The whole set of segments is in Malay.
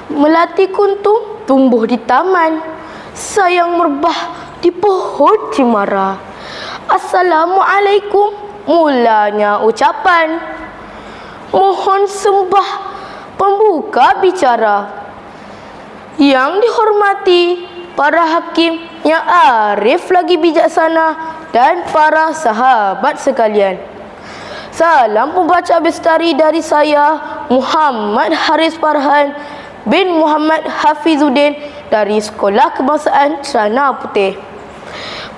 Melati kuntum tumbuh di taman, sayang merbah di pohon cemara. Assalamualaikum mulanya ucapan, mohon sembah pembuka bicara. Yang dihormati para hakim yang arif lagi bijaksana dan para sahabat sekalian. Salam pembaca bestari dari saya, Muhammad Haris Farhan bin Muhammad Hafizuddin dari Sekolah Kebangsaan Celana Putih.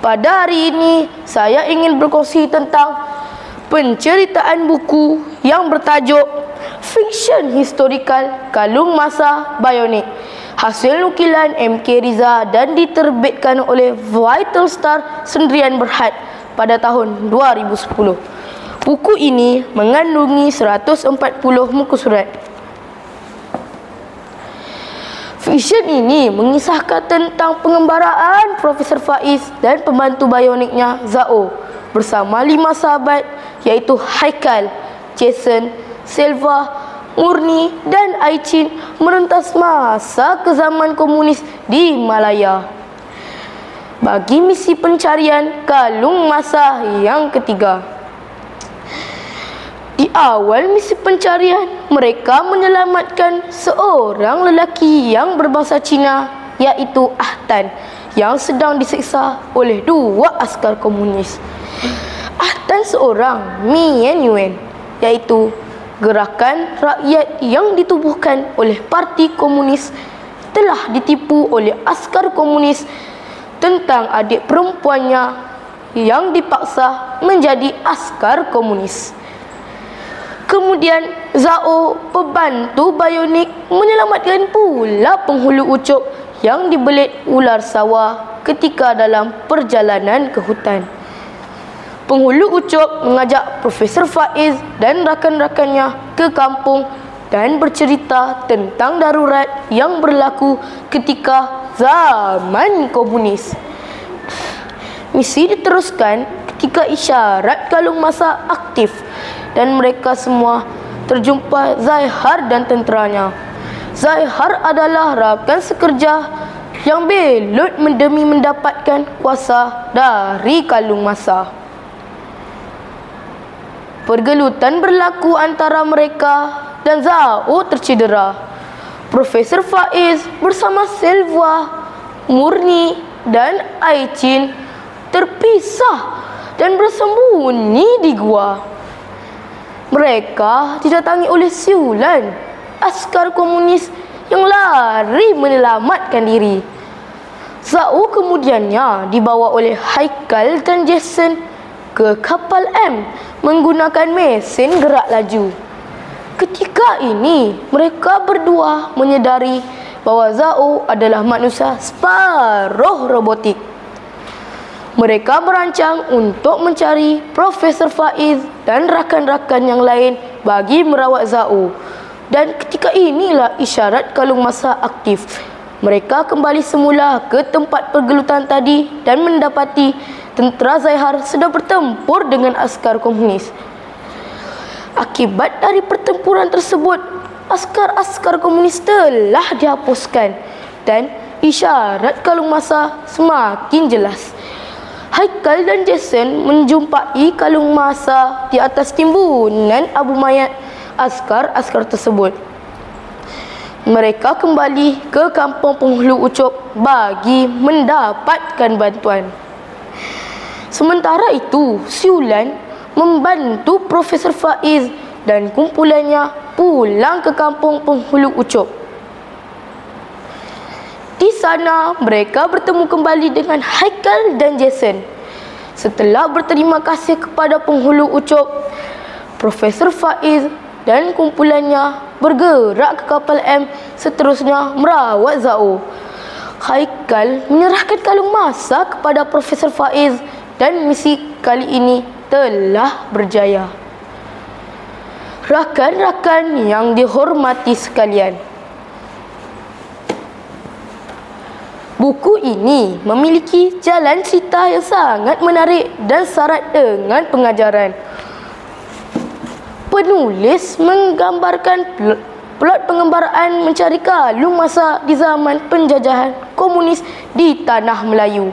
Pada hari ini, saya ingin berkongsi tentang penceritaan buku yang bertajuk Fiksyen Historikal Kalung Masa Bionik, hasil nukilan M.K. Riza dan diterbitkan oleh Vital Star Sendirian Berhad pada tahun 2010. Buku ini mengandungi 140 muka surat. Fiksyen ini mengisahkan tentang pengembaraan Profesor Faiz dan pembantu bioniknya Zao bersama 5 sahabat, iaitu Haikal, Jason, Selva, Murni dan Aicin merentas masa kezaman komunis di Malaya bagi misi pencarian kalung masa yang ketiga. Di awal misi pencarian, mereka menyelamatkan seorang lelaki yang berbangsa Cina, iaitu Ahtan, yang sedang disiksa oleh 2 askar komunis. Ahtan seorang Mien Yuen, iaitu gerakan rakyat yang ditubuhkan oleh Parti Komunis, telah ditipu oleh askar komunis tentang adik perempuannya yang dipaksa menjadi askar komunis. Kemudian Zao, pembantu bionik, menyelamatkan pula penghulu ucup yang dibelit ular sawah ketika dalam perjalanan ke hutan. Penghulu ucup mengajak Profesor Faiz dan rakan-rakannya ke kampung dan bercerita tentang darurat yang berlaku ketika zaman komunis. Misi diteruskan ketika isyarat kalung masa aktif dan mereka semua terjumpa Zaihar dan tenteranya. Zaihar adalah rakan sekerja yang belut demi mendapatkan kuasa dari kalung masa. Pergelutan berlaku antara mereka dan Zao tercedera. Profesor Faiz bersama Selva, Murni dan Aicin terpisah dan bersembunyi di gua. Mereka didatangi oleh siulan askar komunis yang lari menyelamatkan diri. Zao kemudiannya dibawa oleh Haikal dan Jason ke kapal M menggunakan mesin gerak laju. Ketika ini, mereka berdua menyedari bahawa Zao adalah manusia separuh robotik. Mereka merancang untuk mencari Profesor Faiz dan rakan-rakan yang lain bagi merawat Zao. Dan ketika inilah isyarat kalung masa aktif. Mereka kembali semula ke tempat pergelutan tadi dan mendapati tentera Zaihar sedang bertempur dengan askar komunis. Akibat dari pertempuran tersebut, askar-askar komunis telah dihapuskan dan isyarat kalung masa semakin jelas. Haikal dan Jason menjumpai kalung masa di atas timbunan abu mayat askar-askar tersebut. Mereka kembali ke kampung penghulu ucup bagi mendapatkan bantuan. Sementara itu, siulan membantu Profesor Faiz dan kumpulannya pulang ke kampung penghulu ucup. Di sana, mereka bertemu kembali dengan Haikal dan Jason. Setelah berterima kasih kepada penghulu ucup, Profesor Faiz dan kumpulannya bergerak ke kapal M seterusnya merawat Zao. Haikal menyerahkan kalung masa kepada Profesor Faiz dan misi kali ini telah berjaya. Rakan-rakan yang dihormati sekalian, buku ini memiliki jalan cerita yang sangat menarik dan syarat dengan pengajaran. Penulis menggambarkan plot pengembaraan mencari kalung masa di zaman penjajahan komunis di tanah Melayu.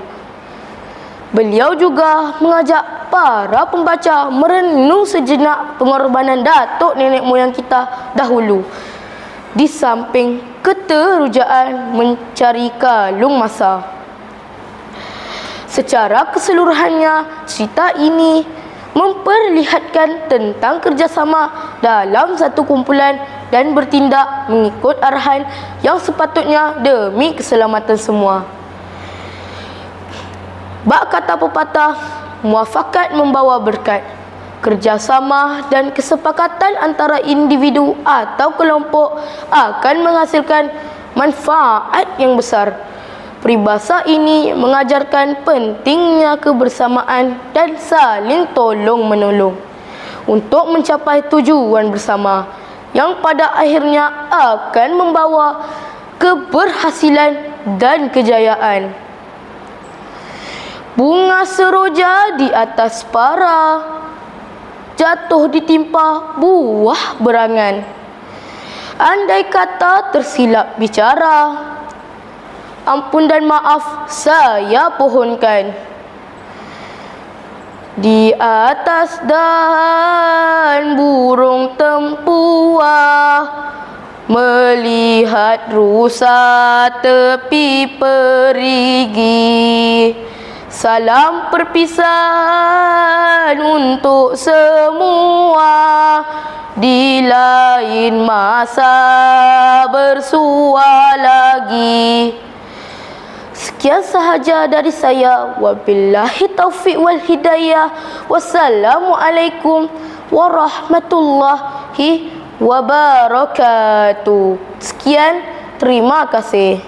Beliau juga mengajak para pembaca merenung sejenak pengorbanan datuk nenek moyang kita dahulu, di samping keterujaan mencari kalung masa. Secara keseluruhannya, cerita ini memperlihatkan tentang kerjasama dalam satu kumpulan dan bertindak mengikut arahan yang sepatutnya demi keselamatan semua. Bak kata pepatah, muafakat membawa berkat. Kerjasama dan kesepakatan antara individu atau kelompok akan menghasilkan manfaat yang besar. Peribahasa ini mengajarkan pentingnya kebersamaan dan saling tolong-menolong untuk mencapai tujuan bersama yang pada akhirnya akan membawa keberhasilan dan kejayaan. Bunga seroja di atas para, jatuh ditimpa buah berangan. Andai kata tersilap bicara, ampun dan maaf saya pohonkan. Di atas dahan burung tempuah melihat rusa tepi perigi. Salam perpisahan untuk semua, di lain masa bersua lagi. Sekian sahaja dari saya. Wabillahi taufiq wal hidayah. Wassalamualaikum warahmatullahi wabarakatuh. Sekian, terima kasih.